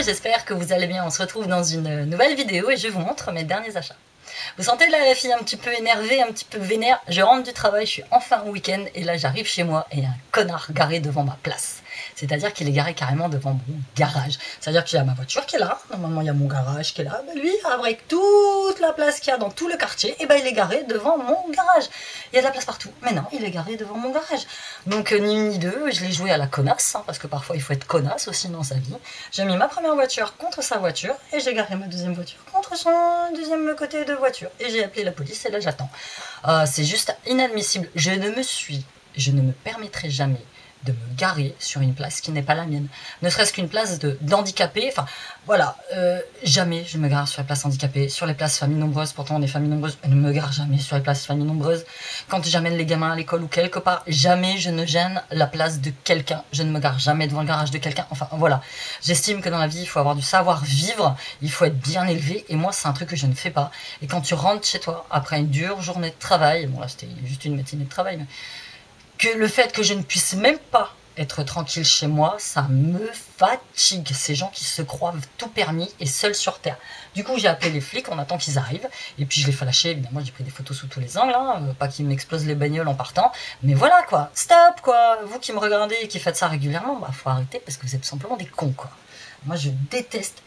j'espère que vous allez bien. On se retrouve dans une nouvelle vidéo et je vous montre mes derniers achats. Vous sentez là la fille un petit peu énervée, un petit peu vénère. Je rentre du travail, je suis enfin au week-end et là j'arrive chez moi et il y a un connard garé devant ma place. C'est-à-dire qu'il est garé carrément devant mon garage. C'est-à-dire qu'il y a ma voiture qui est là, normalement il y a mon garage qui est là. Ben lui, avec toute la place qu'il y a dans tout le quartier, et ben il est garé devant mon garage. Il y a de la place partout, mais non, il est garé devant mon garage. Donc ni une ni deux, je l'ai joué à la connasse, hein, parce que parfois il faut être connasse aussi dans sa vie. J'ai mis ma première voiture contre sa voiture et j'ai garé ma deuxième voiture contre son deuxième côté de voiture. Et j'ai appelé la police et là j'attends. C'est juste inadmissible. Je ne me permettrai jamais de me garer sur une place qui n'est pas la mienne. Ne serait-ce qu'une place d'handicapé. Enfin, voilà. Jamais je me gare sur les places handicapées, sur les places familles nombreuses. Pourtant, on est famille nombreuse. Je ne me gare jamais sur les places familles nombreuses. Quand j'amène les gamins à l'école ou quelque part, jamais je ne gêne la place de quelqu'un. Je ne me gare jamais devant le garage de quelqu'un. Enfin, voilà. J'estime que dans la vie, il faut avoir du savoir-vivre. Il faut être bien élevé. Et moi, c'est un truc que je ne fais pas. Et quand tu rentres chez toi, après une dure journée de travail, bon là, c'était juste une matinée de travail, mais que le fait que je ne puisse même pas être tranquille chez moi, ça me fatigue. Ces gens qui se croient tout permis et seuls sur terre. Du coup, j'ai appelé les flics, on attend qu'ils arrivent. Et puis, je les flashé, évidemment, j'ai pris des photos sous tous les angles. Hein, pas qu'ils m'explosent les bagnoles en partant. Mais voilà, quoi. Stop, quoi. Vous qui me regardez et qui faites ça régulièrement, bah, faut arrêter parce que vous êtes tout simplement des cons, quoi. Moi, je déteste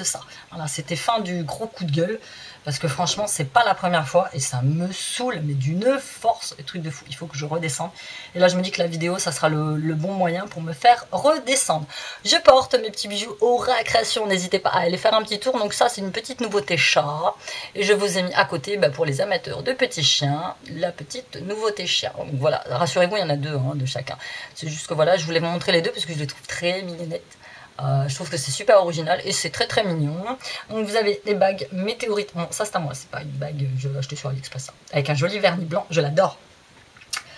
ça. Voilà, c'était fin du gros coup de gueule. Parce que franchement, c'est pas la première fois. Et ça me saoule, mais d'une force. Truc de fou. Il faut que je redescende. Et là, je me dis que la vidéo, ça sera le bon moyen pour me faire redescendre. Je porte mes petits bijoux Aura Création. N'hésitez pas à aller faire un petit tour. Donc ça, c'est une petite nouveauté chat. Et je vous ai mis à côté, bah, pour les amateurs de petits chiens, la petite nouveauté chien. Donc voilà, rassurez-vous, il y en a deux hein, de chacun. C'est juste que voilà, je voulais vous montrer les deux parce que je les trouve très mignonnettes. Je trouve que c'est super original et c'est très très mignon. Donc vous avez des bagues météorites. Bon, ça c'est à moi, c'est pas une bague, je l'ai acheté sur AliExpress. Avec un joli vernis blanc, je l'adore.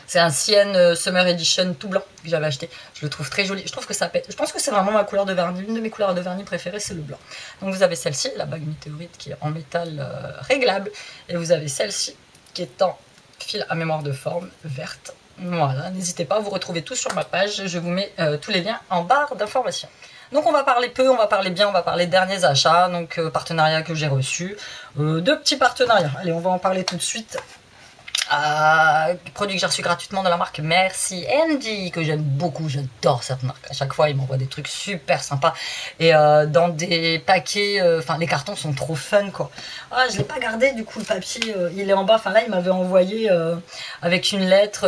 C'est un Sienne Summer Edition tout blanc que j'avais acheté. Je le trouve très joli. Je trouve que ça pète. Je pense que c'est vraiment ma couleur de vernis. Une de mes couleurs de vernis préférées, c'est le blanc. Donc vous avez celle-ci, la bague météorite qui est en métal réglable. Et vous avez celle-ci qui est en fil à mémoire de forme verte. Voilà, n'hésitez pas, vous retrouvez tout sur ma page. Je vous mets tous les liens en barre d'informations. Donc on va parler peu, on va parler bien, on va parler derniers achats, donc partenariats que j'ai reçus, deux petits partenariats, allez on va en parler tout de suite. Produit que j'ai reçu gratuitement de la marque Merci Andy, que j'aime beaucoup, j'adore cette marque, à chaque fois il m'envoie des trucs super sympas, et dans des paquets, enfin les cartons sont trop fun quoi. Ah je l'ai pas gardé du coup le papier, il est en bas, enfin là il m'avait envoyé avec une lettre...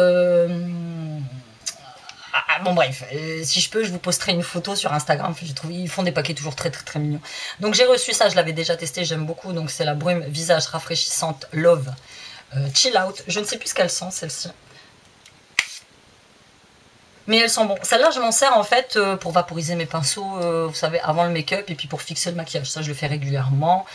bon bref, si je peux, je vous posterai une photo sur Instagram. Je trouve ils font des paquets toujours très très très mignons. Donc j'ai reçu ça, je l'avais déjà testé, j'aime beaucoup. Donc c'est la brume visage rafraîchissante Love Chill Out. Je ne sais plus ce qu'elle sent celle-ci, mais elles sont bon. Celle-là, je m'en sers en fait pour vaporiser mes pinceaux, vous savez, avant le make-up et puis pour fixer le maquillage. Ça, je le fais régulièrement.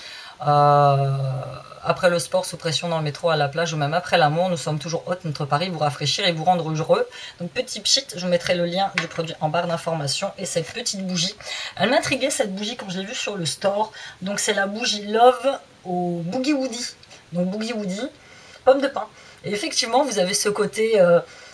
Après le sport, sous pression dans le métro, à la plage ou même après l'amour, nous sommes toujours hôtes, notre pari, vous rafraîchir et vous rendre heureux. Donc petit pchit, je vous mettrai le lien du produit en barre d'informations. Et cette petite bougie, elle m'intriguait cette bougie quand je l'ai vue sur le store. Donc c'est la bougie Love au Boogie Woody. Donc Boogie Woody, pomme de pin. Et effectivement, vous avez ce côté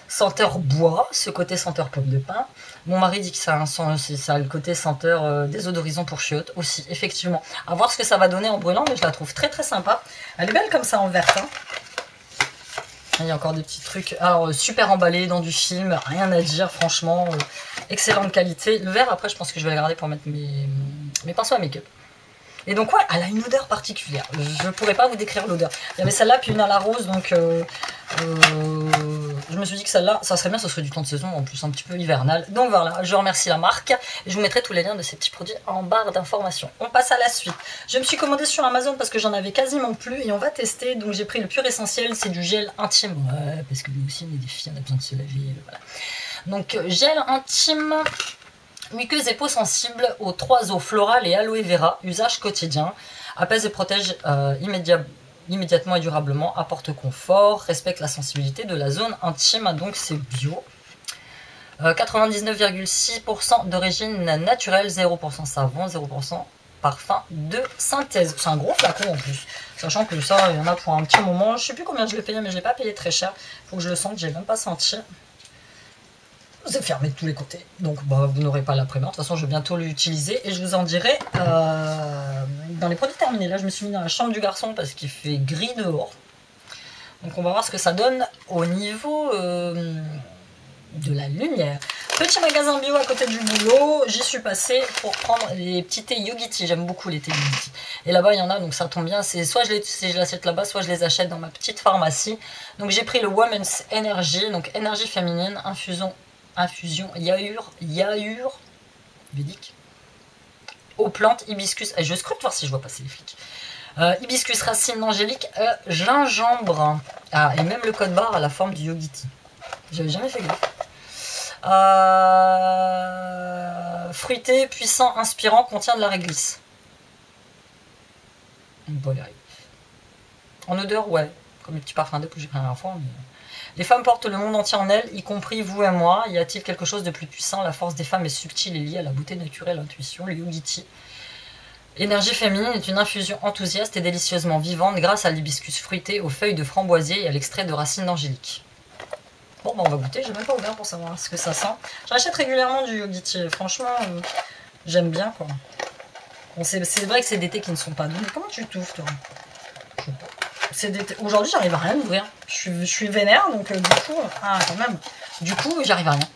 senteur bois, ce côté senteur pomme de pin. Mon mari dit que ça a le côté senteur désodorisant pour chiottes aussi, effectivement. À voir ce que ça va donner en brûlant, mais je la trouve très très sympa. Elle est belle comme ça en verte. Hein. Il y a encore des petits trucs. Alors, super emballé dans du film, rien à dire, franchement. Excellente qualité. Le verre, après, je pense que je vais le garder pour mettre mes pinceaux à make-up. Et donc ouais, elle a une odeur particulière. Je ne pourrais pas vous décrire l'odeur. Il y avait celle-là puis une à la rose, donc je me suis dit que celle-là, ça serait bien, ce serait du temps de saison, en plus un petit peu hivernal. Donc voilà, je remercie la marque. Et je vous mettrai tous les liens de ces petits produits en barre d'informations. On passe à la suite. Je me suis commandée sur Amazon parce que j'en avais quasiment plus et on va tester. Donc j'ai pris le Pur Essentiel, c'est du gel intime. Ouais, parce que nous aussi on est des filles, on a besoin de se laver. Voilà. Donc gel intime. Muqueuse et peau sensible aux 3 eaux florales et aloe vera, usage quotidien, apaise et protège immédiatement et durablement, apporte confort, respecte la sensibilité de la zone intime, donc c'est bio. 99,6% d'origine naturelle, 0% savon, 0% parfum de synthèse. C'est un gros flacon en plus, sachant que ça, il y en a pour un petit moment. Je sais plus combien je l'ai payé, mais je l'ai pas payé très cher. Faut que je le sente, j'ai même pas senti. c'est fermé de tous les côtés. Donc bah, vous n'aurez pas l'imprimante. De toute façon, je vais bientôt l'utiliser et je vous en dirai dans les produits terminés. Là, je me suis mis dans la chambre du garçon parce qu'il fait gris dehors. Donc on va voir ce que ça donne au niveau de la lumière. Petit magasin bio à côté du boulot, j'y suis passée pour prendre les petits thés Yogiti. J'aime beaucoup les thés Yogiti. Et là-bas, il y en a, donc ça tombe bien. C'est soit je les achète là-bas, soit je les achète dans ma petite pharmacie. Donc j'ai pris le Women's Energy, donc énergie féminine, infusion yaourt védique, aux plantes, hibiscus. Et je scrute voir si je vois passer les flics. Hibiscus, racine angélique, gingembre. Ah, et même le code barre a la forme du Yogiti. J'avais jamais fait gaffe. Fruité, puissant, inspirant, contient de la réglisse. Bon, en odeur, ouais, comme les petits parfums d'eux que j'ai pris la dernière fois. Mais... Les femmes portent le monde entier en elles, y compris vous et moi. Y a-t-il quelque chose de plus puissant? La force des femmes est subtile et liée à la beauté naturelle, l'intuition, le Yogiti. L'énergie féminine est une infusion enthousiaste et délicieusement vivante grâce à l'hibiscus fruité, aux feuilles de framboisier et à l'extrait de racines d'angélique. Bon, bah on va goûter, j'ai même pas ouvert pour savoir ce que ça sent. J'achète régulièrement du Yogiti, franchement, j'aime bien quoi. Bon, c'est vrai que c'est des thés qui ne sont pas doux, mais comment tu touffes toi? Aujourd'hui, j'arrive à rien ouvrir. Je suis vénère, donc du coup, quand même, du coup, j'arrive à rien.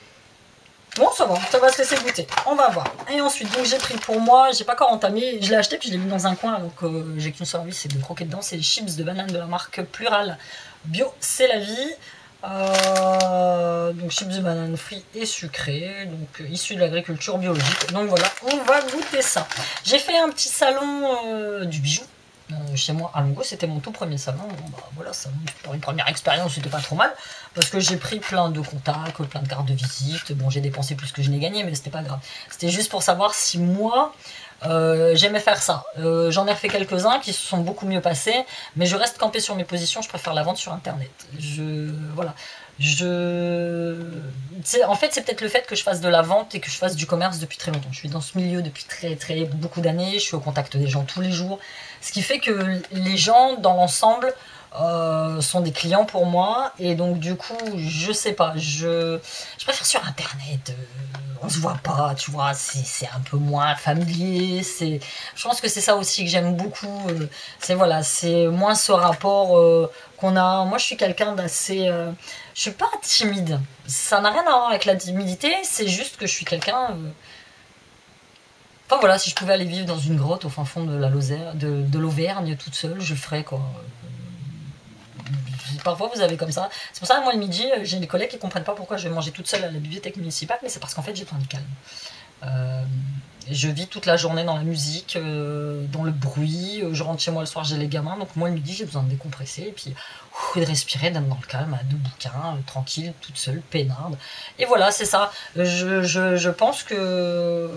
Bon, ça va se laisser goûter. On va voir. Et ensuite, donc j'ai pris pour moi, j'ai pas encore entamé, je l'ai acheté puis je l'ai mis dans un coin, donc j'ai qu'une seule envie, c'est de croquer dedans. C'est les chips de banane de la marque Plural Bio, c'est la vie. Donc chips de banane frits et sucrés, donc issus de l'agriculture biologique. Donc voilà, on va goûter ça. J'ai fait un petit salon du bijou. Chez moi à Longo, c'était mon tout premier salon. Bon, bah, voilà, pour une première expérience, c'était pas trop mal parce que j'ai pris plein de contacts, plein de cartes de visite. Bon, j'ai dépensé plus que je n'ai gagné, mais c'était pas grave. C'était juste pour savoir si moi j'aimais faire ça. J'en ai refait quelques-uns qui se sont beaucoup mieux passés, mais je reste campé sur mes positions. Je préfère la vente sur internet. Voilà. En fait, c'est peut-être le fait que je fasse de la vente et que je fasse du commerce depuis très longtemps. Je suis dans ce milieu depuis très beaucoup d'années. Je suis au contact des gens tous les jours. Ce qui fait que les gens, dans l'ensemble, sont des clients pour moi. Et donc, du coup, je sais pas. Je préfère sur internet. On se voit pas, tu vois. C'est un peu moins familier. Je pense que c'est ça aussi que j'aime beaucoup. C'est moins ce rapport qu'on a. Moi, je suis quelqu'un d'assez... je suis pas timide. Ça n'a rien à voir avec la timidité. C'est juste que je suis quelqu'un... Enfin voilà, si je pouvais aller vivre dans une grotte au fin fond de la Lozère, de l'Auvergne toute seule, je le ferais quoi. Parfois vous avez comme ça. C'est pour ça que moi le midi, j'ai des collègues qui comprennent pas pourquoi je vais manger toute seule à la bibliothèque municipale, mais c'est parce qu'en fait j'ai besoin de calme. Je vis toute la journée dans la musique, dans le bruit. Je rentre chez moi le soir, j'ai les gamins, donc moi le midi j'ai besoin de décompresser et puis de respirer, d'être dans le calme, à deux bouquins, tranquille, toute seule, peinarde. Et voilà, c'est ça. Je pense que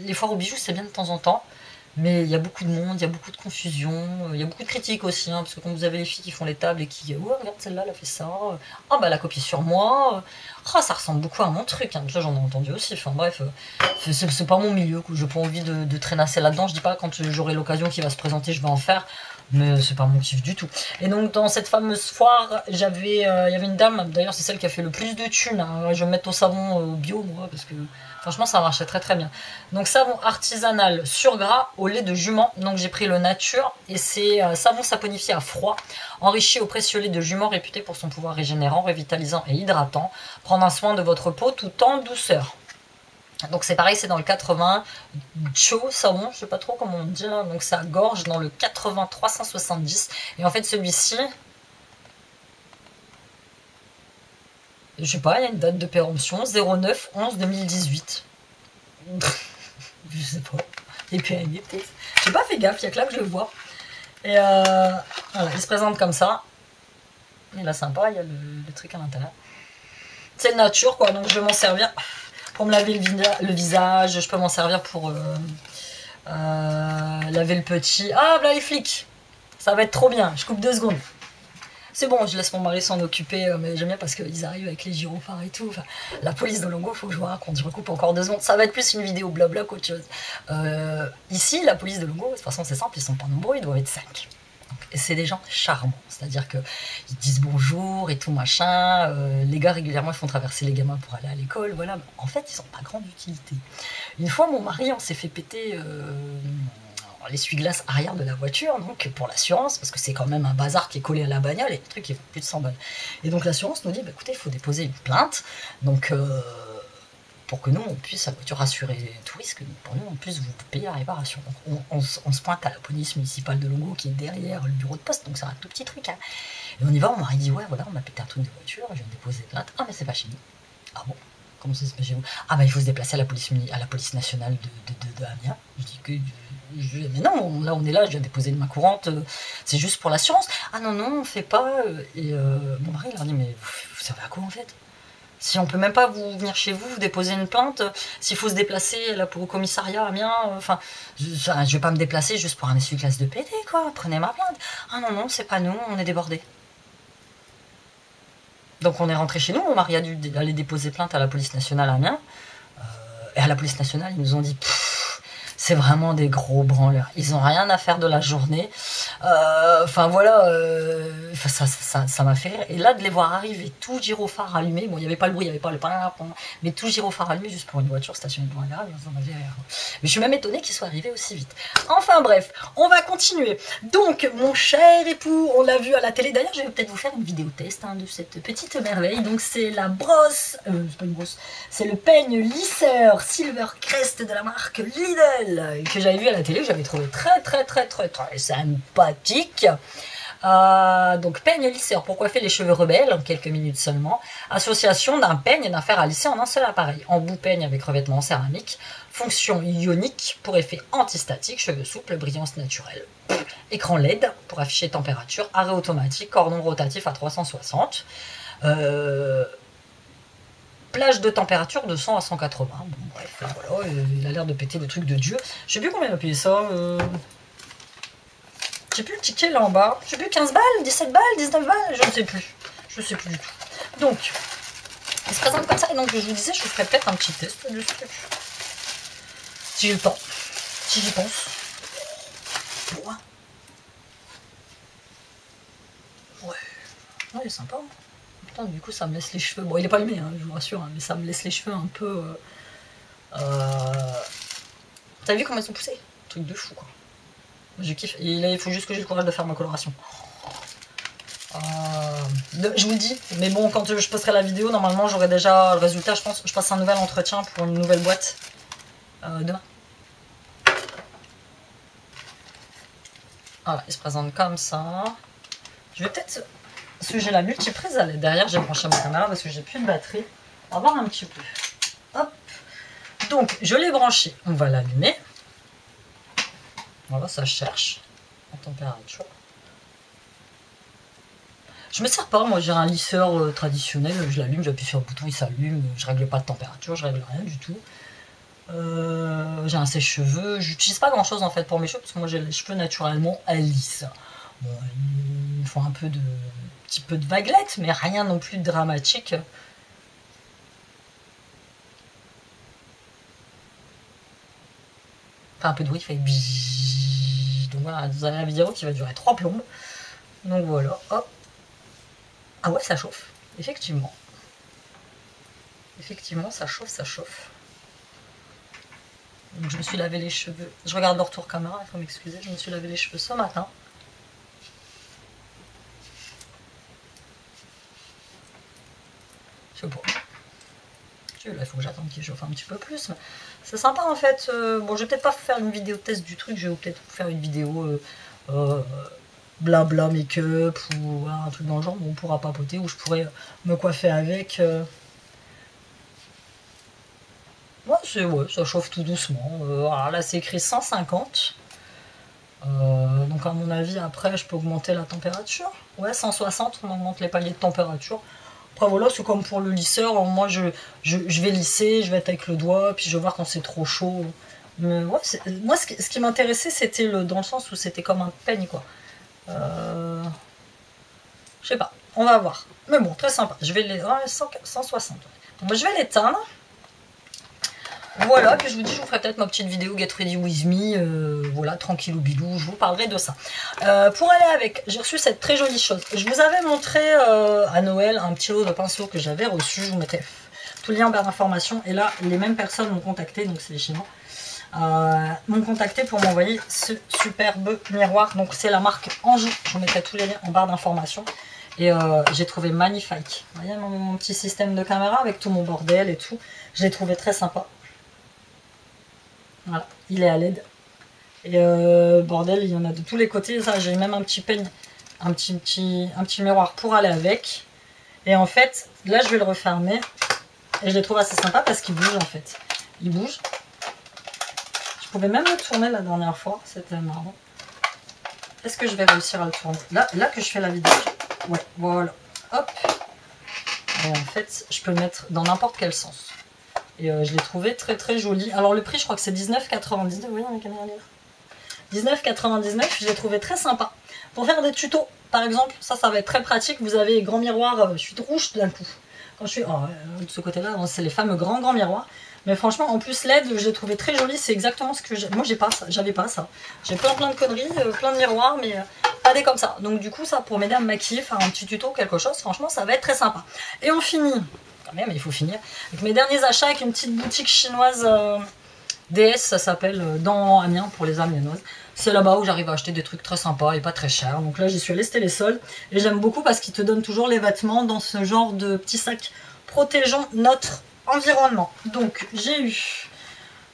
les foires aux bijoux c'est bien de temps en temps, mais il y a beaucoup de monde, il y a beaucoup de confusion, il y a beaucoup de critiques aussi, parce que quand vous avez les filles qui font les tables et qui oh regarde celle-là, elle a fait ça, oh bah elle a copié sur moi, oh ça ressemble beaucoup à mon truc, ça j'en ai entendu aussi, enfin bref, c'est pas mon milieu, j'ai pas envie de traînasser là-dedans, je dis pas quand j'aurai l'occasion qui va se présenter, je vais en faire, mais c'est pas mon kiff du tout. Et donc dans cette fameuse foire, il y avait une dame, d'ailleurs c'est celle qui a fait le plus de thunes, je vais me mettre au savon bio moi, parce que franchement ça marchait très bien. Donc savon artisanal sur gras au lait de jument, donc j'ai pris le nature, et c'est savon saponifié à froid, enrichi au précieux lait de jument réputé pour son pouvoir régénérant, revitalisant et hydratant. Prendre un soin de votre peau tout en douceur. Donc c'est pareil, c'est dans le 80 Cho savon, je sais pas trop comment on dit là, donc ça gorge dans le 80 370, et en fait celui-ci, je sais pas, il y a une date de péremption, 09/11/2018. Je sais pas, et puis peut-être, j'ai pas fait gaffe, il y a que là que je le vois. Et voilà, il se présente comme ça, il est sympa, il y a le truc à l'intérieur. C'est nature quoi, donc je vais m'en servir pour me laver le visage, je peux m'en servir pour laver le petit. Ah, là les flics, ça va être trop bien, je coupe 2 secondes. C'est bon, je laisse mon mari s'en occuper, mais j'aime bien parce qu'ils arrivent avec les gyrophares et tout. Enfin, la police de Longo, faut que je vous raconte, je recoupe encore 2 secondes. Ça va être plus une vidéo blabla qu'autre chose. Ici, la police de Longo, de toute façon c'est simple, ils sont pas nombreux, ils doivent être 5. Donc, c'est des gens charmants. C'est-à-dire qu'ils disent bonjour et tout machin. Les gars, régulièrement, ils font traverser les gamins pour aller à l'école. Voilà. En fait, ils n'ont pas grande utilité. Une fois, mon mari, on s'est fait péter l'essuie-glace arrière de la voiture, donc pour l'assurance, parce que c'est quand même un bazar qui est collé à la bagnole et le truc qui vaut plus de 100 balles. Et donc l'assurance nous dit, bah, écoutez, il faut déposer une plainte. Donc pour que nous, on puisse, la voiture, assurer tout risque, pour nous, on puisse vous payer la réparation. Donc, on se pointe à la police municipale de Longo, qui est derrière le bureau de poste, donc c'est un tout petit truc. Hein. Et on y va, mon mari dit, ouais, voilà, on a pété un truc de voiture, je viens de déposer plainte. Ah, mais c'est pas chez nous. Ah bon? Comment ça se passe chez vous? Ah, bah il faut se déplacer à la police nationale de Amiens. Je dis que... mais non, là on est là, je viens déposer une main courante, c'est juste pour l'assurance. Ah non, non, on fait pas. Et mon mari leur dit, mais vous savez à quoi en fait? Si on peut même pas venir chez vous, déposer une plainte, s'il faut se déplacer là pour au commissariat Amiens, enfin, je vais pas me déplacer juste pour un essuie-glace de PD, quoi, prenez ma plainte. Ah non, non, c'est pas nous, on est débordés. Donc on est rentré chez nous, mon mari a dû aller déposer plainte à la police nationale à Amiens, et à la police nationale, ils nous ont dit, c'est vraiment des gros branleurs. Ils n'ont rien à faire de la journée. Enfin voilà, ça m'a fait rire. Et là, de les voir arriver, tout gyrophare allumé. Bon, il n'y avait pas le bruit, il n'y avait pas le pain, mais tout gyrophare allumé juste pour une voiture stationnée devant un garage. Ça m'avait rire. Mais je suis même étonnée qu'ils soient arrivés aussi vite. Enfin bref, on va continuer. Donc, mon cher époux, on l'a vu à la télé. D'ailleurs, je vais peut-être vous faire une vidéo test de cette petite merveille. Donc, c'est la brosse, c'est pas une brosse, c'est le peigne lisseur Silver Crest de la marque Lidl, que j'avais vu à la télé, que j'avais trouvé très sympathique. Donc peigne lisseur pour coiffer les cheveux rebelles en quelques minutes seulement. Association d'un peigne et d'un fer à lisser en un seul appareil. Embout peigne avec revêtement en céramique. Fonction ionique pour effet antistatique. Cheveux souples, brillance naturelle. Écran LED pour afficher température. Arrêt automatique. Cordon rotatif à 360. Plage de température de 100 à 180. Bon, bref, voilà, il a l'air de péter des trucs de Dieu. Je sais plus combien il a payé ça. J'ai plus le ticket là en bas. Je sais plus, 15 balles, 17 balles, 19 balles, je ne sais plus. Je sais plus du tout. Donc, il se présente comme ça. Et donc, je vous disais, je vous ferai peut-être un petit test de ce truc. Si j'ai le temps. Si j'y pense. Ouais. Ouais, il est sympa. Putain, du coup, ça me laisse les cheveux. Bon, il est pas allumé, hein, je vous rassure, hein, mais ça me laisse les cheveux un peu. T'as vu comment ils sont poussés? Truc de fou, quoi. Je kiffe. Et là, il faut juste que j'ai le courage de faire ma coloration. Je vous le dis, mais bon, quand je posterai la vidéo, normalement, j'aurai déjà le résultat. Je pense. Je passe un nouvel entretien pour une nouvelle boîte demain. Voilà, il se présente comme ça. Je vais peut-être. Parce que j'ai la multiprise à l'aide. Derrière, j'ai branché ma caméra parce que j'ai plus de batterie. On va voir un petit peu. Hop. Donc, je l'ai branché. On va l'allumer. Voilà, ça cherche en température. Je me sers pas, moi j'ai un lisseur traditionnel, je l'allume, j'appuie sur le bouton, il s'allume, je règle pas de température, je règle rien du tout. J'ai un sèche-cheveux, j'utilise pas grand chose en fait pour mes cheveux parce que moi j'ai les cheveux naturellement lisses. Bon, il faut un petit peu de vaguelette, mais rien non plus de dramatique. Enfin, un peu de bruit, il fait bzzz. Donc voilà, vous avez la vidéo qui va durer 3 plombes. Donc voilà, hop. Ah ouais, ça chauffe, effectivement. Effectivement, ça chauffe, ça chauffe. Donc je me suis lavé les cheveux. Je regarde le retour caméra, il faut m'excuser. Je me suis lavé les cheveux ce matin. Je sais pas. Là, il faut que j'attende qu'il chauffe un petit peu plus. C'est sympa en fait. Bon, je vais peut-être pas faire une vidéo test du truc. Je vais peut-être faire une vidéo blabla make-up ou un truc dans le genre où on pourra papoter, où je pourrais me coiffer avec. Ouais, ça chauffe tout doucement. Alors là, c'est écrit 150. Donc à mon avis, après, je peux augmenter la température. Ouais, 160, on augmente les paliers de température. Après voilà, c'est comme pour le lisseur, moi je vais lisser, je vais être avec le doigt, puis je vais voir quand c'est trop chaud. Mais ouais, moi ce qui m'intéressait, c'était dans le sens où c'était comme un peigne, quoi. Je sais pas, on va voir. Mais bon, très sympa. Je vais les... 160. Donc, je vais l'éteindre. Voilà, puis je vous dis, je vous ferai peut-être ma petite vidéo Get Ready With Me, voilà, tranquillou bilou, je vous parlerai de ça. Pour aller avec, j'ai reçu cette très jolie chose. Je vous avais montré à Noël un petit lot de pinceaux que j'avais reçu, je vous mettais tout le lien en barre d'information, et là, les mêmes personnes m'ont contacté, donc c'est les Chinois, m'ont contacté pour m'envoyer ce superbe miroir, donc c'est la marque Anjou, je vous mettrai tous les liens en barre d'information. Et j'ai trouvé magnifique. Vous voyez mon petit système de caméra avec tout mon bordel et tout. Je l'ai trouvé très sympa. Voilà, il est à LED. Et bordel, il y en a de tous les côtés. Ça, j'ai même un petit peigne, un petit miroir pour aller avec. Et en fait, là, je vais le refermer. Et je le trouve assez sympa parce qu'il bouge en fait. Il bouge. Je pouvais même le tourner la dernière fois. C'était marrant. Est-ce que je vais réussir à le tourner? Là que je fais la vidéo. Ouais, voilà. Hop. Et en fait, je peux le mettre dans n'importe quel sens. Et je l'ai trouvé très très joli. Alors le prix, je crois que c'est 19,99. Vous voyez ma caméra là, 19,99. Je l'ai trouvé très sympa. Pour faire des tutos, par exemple, ça va être très pratique. Vous avez grand miroir, je suis rouge d'un coup. Quand je suis de ce côté-là, c'est les fameux grands miroirs. Mais franchement, en plus LED, je l'ai trouvé très joli. C'est exactement ce que j'ai. Moi, j'avais pas ça. J'ai plein de conneries, plein de miroirs, mais pas des comme ça. Donc du coup, ça pour m'aider à me maquiller, faire un petit tuto, quelque chose. Franchement, ça va être très sympa. Et on finit. Quand même, il faut finir. Avec mes derniers achats avec une petite boutique chinoise DS, ça s'appelle dans Amiens pour les Amiennoises. C'est là-bas où j'arrive à acheter des trucs très sympas et pas très chers. Donc là, j'y suis allée, c'était les soldes. Et j'aime beaucoup parce qu'ils te donnent toujours les vêtements dans ce genre de petits sacs protégeant notre environnement. Donc j'ai eu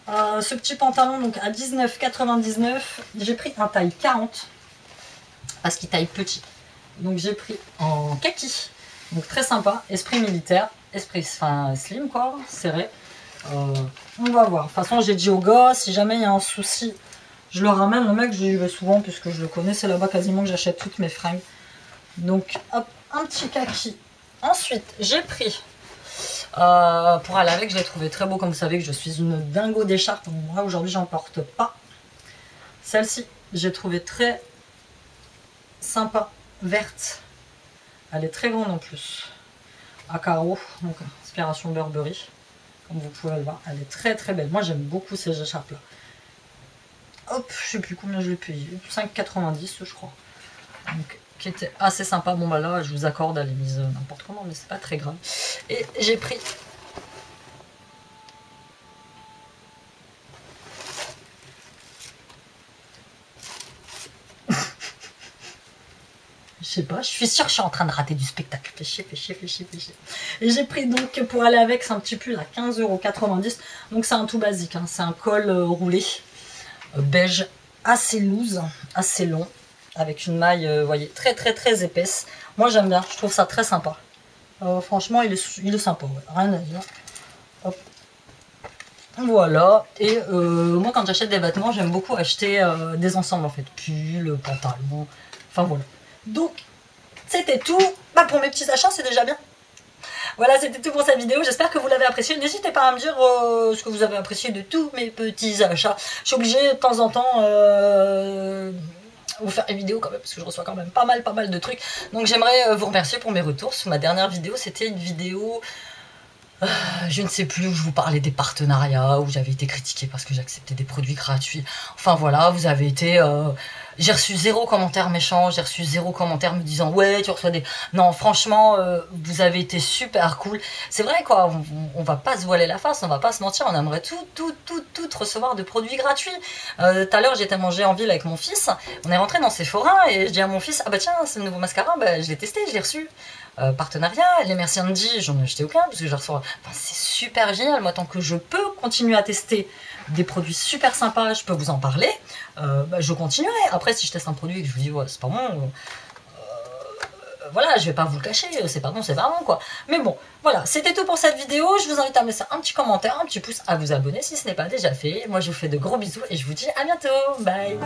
ce petit pantalon donc à 19,99. J'ai pris un taille 40 parce qu'il taille petit. Donc j'ai pris en kaki. Donc très sympa, esprit militaire, esprit slim quoi, serré. On va voir. De toute façon j'ai dit au gars, si jamais il y a un souci, je le ramène. Le mec j'y vais souvent puisque je le connais, c'est là-bas quasiment que j'achète toutes mes fringues. Donc hop, un petit kaki. Ensuite j'ai pris pour aller avec, je l'ai trouvé très beau, comme vous savez que je suis une dingo d'écharpe. Moi aujourd'hui j'en porte pas. Celle-ci j'ai trouvé très sympa, verte. Elle est très grande en plus, à carreaux, donc inspiration Burberry, comme vous pouvez le voir. Elle est très très belle. Moi j'aime beaucoup ces écharpes là. Hop, je sais plus combien je l'ai payé, 5,90 je crois. Donc qui était assez sympa. Bon bah là je vous accorde, elle est mise n'importe comment, mais c'est pas très grave. Et j'ai pris je sais pas, je suis sûre que je suis en train de rater du spectacle. Fais chier. Et j'ai pris donc pour aller avec, c'est un petit pull à 15,90 €. Donc c'est un tout basique, hein. C'est un col roulé beige assez loose, assez long, avec une maille, vous voyez, très épaisse. Moi j'aime bien, je trouve ça très sympa. Franchement, il est sympa, ouais. Rien à dire. Hop. Voilà, et moi quand j'achète des vêtements, j'aime beaucoup acheter des ensembles en fait, pull, pantalon, enfin voilà. Donc, c'était tout. Bah, pour mes petits achats, c'est déjà bien. Voilà, c'était tout pour cette vidéo. J'espère que vous l'avez apprécié. N'hésitez pas à me dire ce que vous avez apprécié de tous mes petits achats. Je suis obligée de temps en temps vous faire des vidéos quand même, parce que je reçois quand même pas mal de trucs. Donc, j'aimerais vous remercier pour mes retours. Sur ma dernière vidéo, c'était une vidéo... je ne sais plus, où je vous parlais des partenariats, où j'avais été critiquée parce que j'acceptais des produits gratuits. Enfin voilà, vous avez été... j'ai reçu 0 commentaire méchant, j'ai reçu 0 commentaire me disant ouais tu reçois des... Non franchement, vous avez été super cool. C'est vrai quoi, on va pas se voiler la face, on va pas se mentir, on aimerait tout recevoir de produits gratuits. Tout à l'heure j'étais manger en ville avec mon fils, on est rentré dans Sephora et je dis à mon fils, ah bah tiens c'est le nouveau mascara, bah, je l'ai testé, je l'ai reçu. Partenariat, les merci Andy, j'en ai acheté aucun parce que je reçois. Enfin, c'est super génial. Moi, tant que je peux continuer à tester des produits super sympas, je peux vous en parler. Bah, je continuerai. Après, si je teste un produit et que je vous dis ouais, c'est pas bon, voilà, je vais pas vous le cacher, c'est pas bon, c'est pas bon quoi. Mais bon, voilà, c'était tout pour cette vidéo. Je vous invite à me laisser un petit commentaire, un petit pouce, à vous abonner si ce n'est pas déjà fait. Moi, je vous fais de gros bisous et je vous dis à bientôt. Bye.